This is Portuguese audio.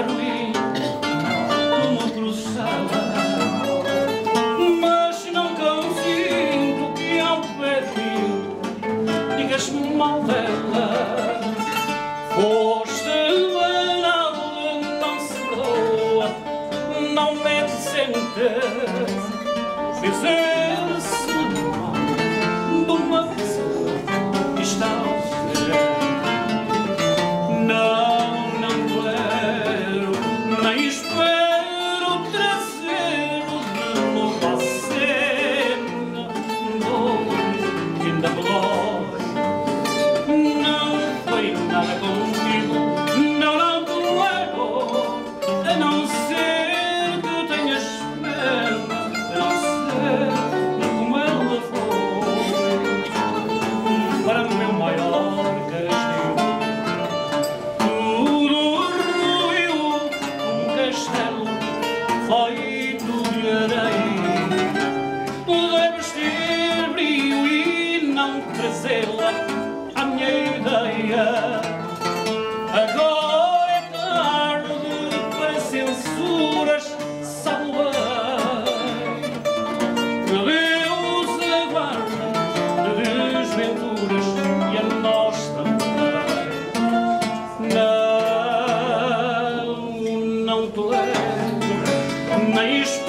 ruim como cruzada, mas não consinto que ao pé de mim digas-me mal dela. Foste banal, não se perdoa, não mete sentença, dizer-se mal de uma pessoa que está ao ver. Não tolero, nem espero trazer-o de novo à cena. Dor que ainda me dói, não foi nada contigo, não tolero, a não ser que tenhas pena, a não ser como ela foi, para o meu maior castigo. Feito de areia, tu deves ter brilho e não trazê-la à minha ideia. Agora é tarde para censuras, salvei. Que Deus aguarda de desventuras e a nós também. Não tolero, nem espero